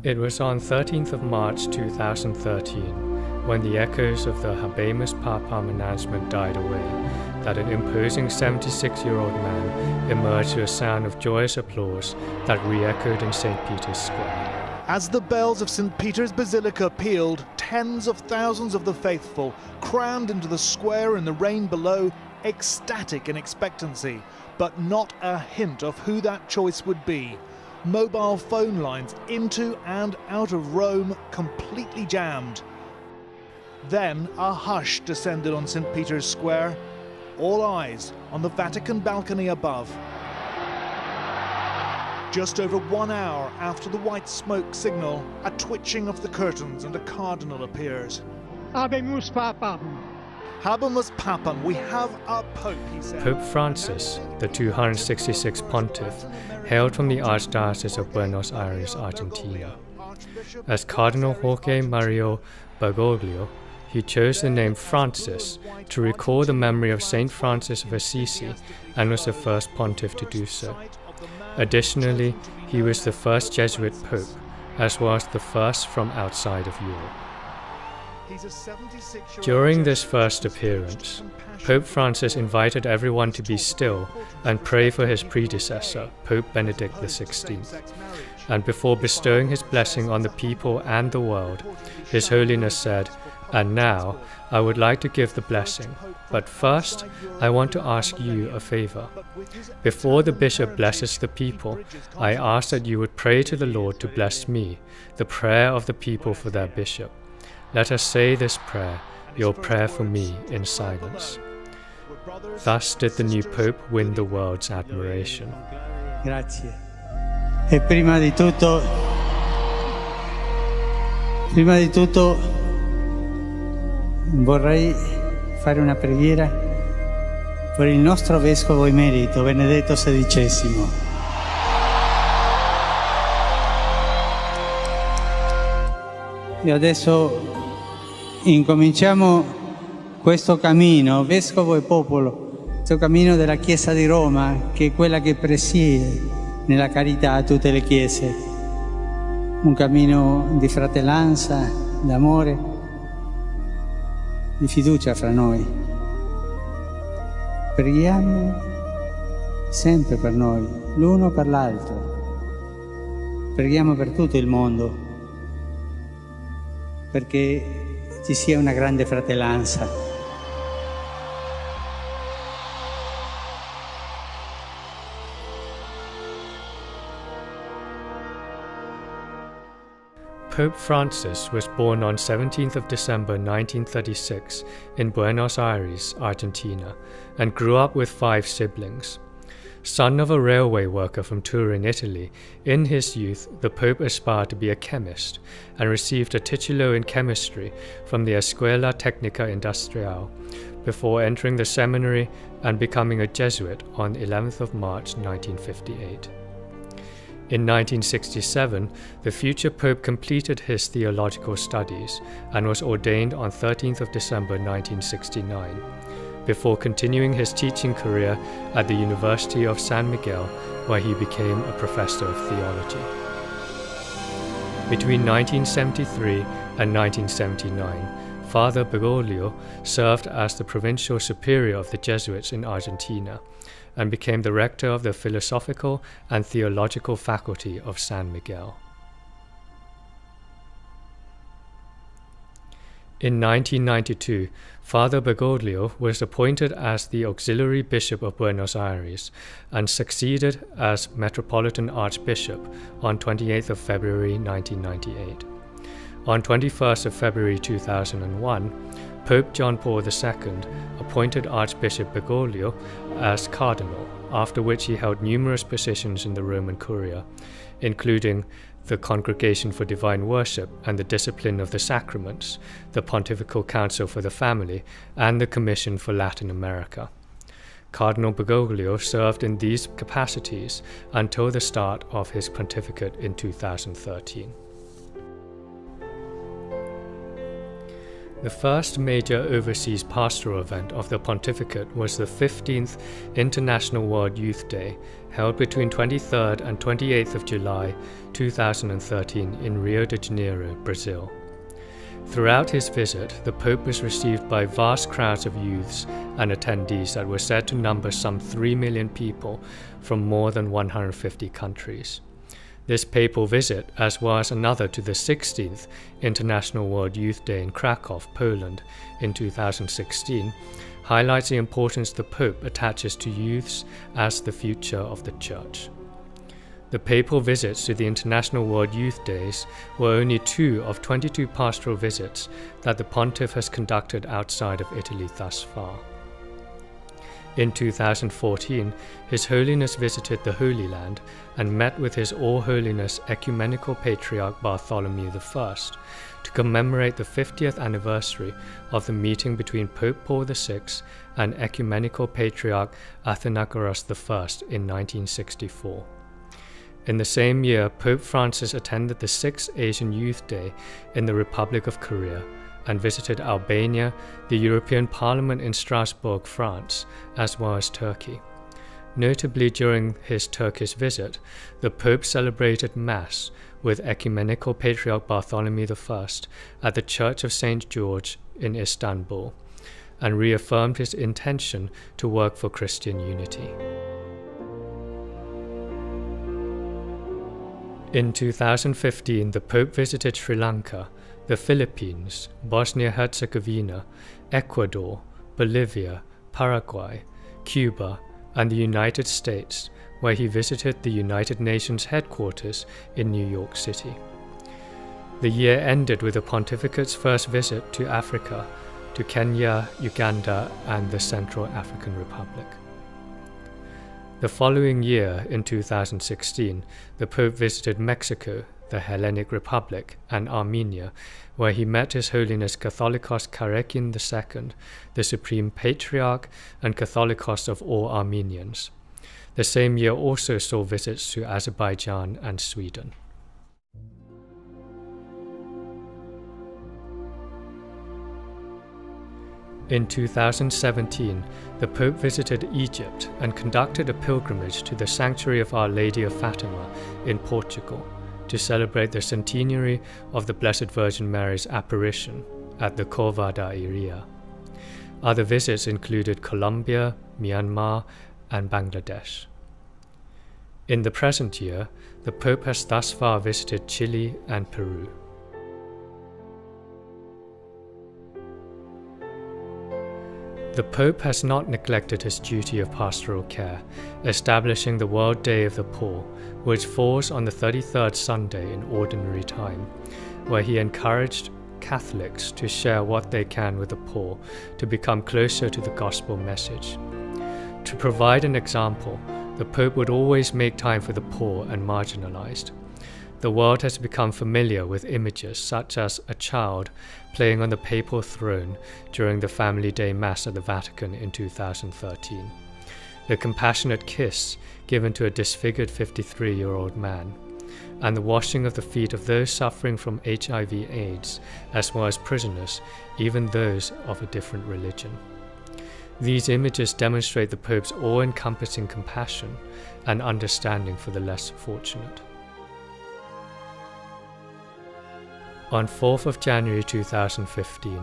It was on 13th of March 2013, when the echoes of the Habemus Papam announcement died away, that an imposing 76-year-old man emerged to a sound of joyous applause that re-echoed in St. Peter's Square. As the bells of St. Peter's Basilica pealed, tens of thousands of the faithful crammed into the square in the rain below, ecstatic in expectancy, but not a hint of who that choice would be. Mobile phone lines into and out of Rome completely jammed. Then a hush descended on St. Peter's Square, all eyes on the Vatican balcony above. Just over 1 hour after the white smoke signal, a twitching of the curtains and a cardinal appears. Habemus Papam. Habemus Papam, we have a pope, he said. Pope Francis, the 266th pontiff, hailed from the Archdiocese of Buenos Aires, Argentina. As Cardinal Jorge Mario Bergoglio, he chose the name Francis to recall the memory of Saint Francis of Assisi and was the first pontiff to do so. Additionally, he was the first Jesuit pope, as well as the first from outside of Europe. During this first appearance, Pope Francis invited everyone to be still and pray for his predecessor, Pope Benedict XVI. And before bestowing his blessing on the people and the world, His Holiness said, "And now, I would like to give the blessing, but first, I want to ask you a favor. Before the bishop blesses the people, I ask that you would pray to the Lord to bless me, the prayer of the people for their bishop. Let us say this prayer, your prayer for me, in silence." Thus did the new Pope win the world's admiration. Grazie. E prima di tutto vorrei fare una preghiera per il nostro vescovo emerito Benedetto XVI. E adesso incominciamo questo cammino, vescovo e popolo, questo cammino della Chiesa di Roma, che è quella che presiede nella carità a tutte le chiese. Un cammino di fratellanza, d'amore, di fiducia fra noi. Preghiamo sempre per noi, l'uno per l'altro. Preghiamo per tutto il mondo, perché ci sia una grande fratellanza. Pope Francis was born on 17th of December 1936 in Buenos Aires, Argentina, and grew up with 5 siblings. Son of a railway worker from Turin, Italy, in his youth the Pope aspired to be a chemist and received a titulo in chemistry from the Escuela Tecnica Industrial before entering the seminary and becoming a Jesuit on 11th of March 1958. In 1967, the future Pope completed his theological studies and was ordained on 13th of December 1969, before continuing his teaching career at the University of San Miguel, where he became a professor of theology. Between 1973 and 1979, Father Bergoglio served as the provincial superior of the Jesuits in Argentina and became the rector of the Philosophical and Theological Faculty of San Miguel. In 1992, Father Bergoglio was appointed as the Auxiliary Bishop of Buenos Aires and succeeded as Metropolitan Archbishop on 28th of February 1998. On 21st of February 2001, Pope John Paul II appointed Archbishop Bergoglio as cardinal, after which he held numerous positions in the Roman Curia, including the Congregation for Divine Worship and the Discipline of the Sacraments, the Pontifical Council for the Family, and the Commission for Latin America. Cardinal Bergoglio served in these capacities until the start of his pontificate in 2013. The first major overseas pastoral event of the Pontificate was the 15th International World Youth Day, held between 23rd and 28th of July 2013 in Rio de Janeiro, Brazil. Throughout his visit, the Pope was received by vast crowds of youths and attendees that were said to number some 3 million people from more than 150 countries. This papal visit, as well as another to the 16th International World Youth Day in Krakow, Poland in 2016, highlights the importance the Pope attaches to youths as the future of the Church. The papal visits to the International World Youth Days were only 2 of 22 pastoral visits that the Pontiff has conducted outside of Italy thus far. In 2014, His Holiness visited the Holy Land and met with His All Holiness Ecumenical Patriarch Bartholomew I to commemorate the 50th anniversary of the meeting between Pope Paul VI and Ecumenical Patriarch Athenagoras I in 1964. In the same year, Pope Francis attended the 6th Asian Youth Day in the Republic of Korea and visited Albania, the European Parliament in Strasbourg, France, as well as Turkey. Notably, during his Turkish visit, the Pope celebrated Mass with Ecumenical Patriarch Bartholomew I at the Church of St. George in Istanbul, and reaffirmed his intention to work for Christian unity. In 2015, the Pope visited Sri Lanka, the Philippines, Bosnia-Herzegovina, Ecuador, Bolivia, Paraguay, Cuba, and the United States, where he visited the United Nations headquarters in New York City. The year ended with the Pontificate's first visit to Africa, to Kenya, Uganda, and the Central African Republic. The following year, in 2016, the Pope visited Mexico, the Hellenic Republic, and Armenia, where he met His Holiness Catholicos Karekin II, the Supreme Patriarch and Catholicos of all Armenians. The same year also saw visits to Azerbaijan and Sweden. In 2017, the Pope visited Egypt and conducted a pilgrimage to the Sanctuary of Our Lady of Fatima in Portugal to celebrate the centenary of the Blessed Virgin Mary's apparition at the Cova da Iria. Other visits included Colombia, Myanmar, and Bangladesh. In the present year, the Pope has thus far visited Chile and Peru. The Pope has not neglected his duty of pastoral care, establishing the World Day of the Poor, which falls on the 33rd Sunday in Ordinary Time, where he encouraged Catholics to share what they can with the poor to become closer to the gospel message. To provide an example, the Pope would always make time for the poor and marginalized. The world has become familiar with images such as a child playing on the papal throne during the Family Day Mass at the Vatican in 2013, the compassionate kiss given to a disfigured 53-year-old man, and the washing of the feet of those suffering from HIV/AIDS, as well as prisoners, even those of a different religion. These images demonstrate the Pope's all-encompassing compassion and understanding for the less fortunate. On 4th of January 2015,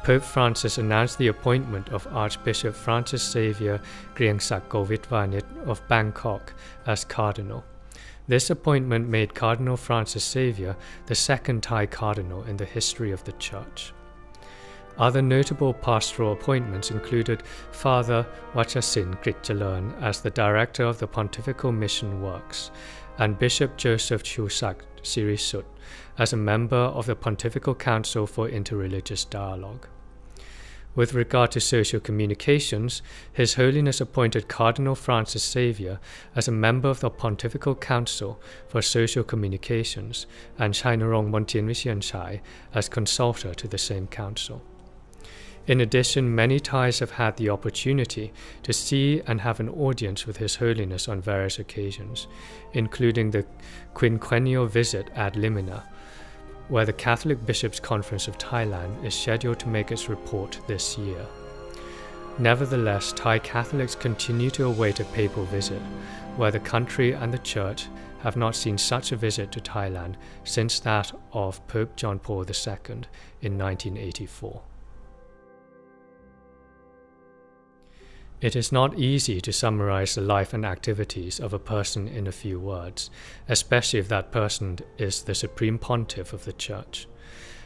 Pope Francis announced the appointment of Archbishop Francis Xavier Griengsak Govitvanit of Bangkok as Cardinal. This appointment made Cardinal Francis Xavier the second Thai cardinal in the history of the Church. Other notable pastoral appointments included Father Wachasin Kritchalerm as the Director of the Pontifical Mission Works, and Bishop Joseph Chusak Sirisut as a member of the Pontifical Council for Interreligious Dialogue. With regard to social communications, His Holiness appointed Cardinal Francis Xavier as a member of the Pontifical Council for Social Communications and Chainarong Montianvishianchai as consultor to the same council. In addition, many Thais have had the opportunity to see and have an audience with His Holiness on various occasions, including the quinquennial visit ad limina, where the Catholic Bishops' Conference of Thailand is scheduled to make its report this year. Nevertheless, Thai Catholics continue to await a papal visit, where the country and the Church have not seen such a visit to Thailand since that of Pope John Paul II in 1984. It is not easy to summarize the life and activities of a person in a few words, especially if that person is the Supreme Pontiff of the Church.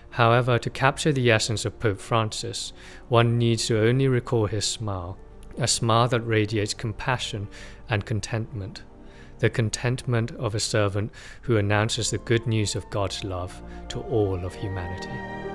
However, to capture the essence of Pope Francis, one needs to only recall his smile, a smile that radiates compassion and contentment, the contentment of a servant who announces the good news of God's love to all of humanity.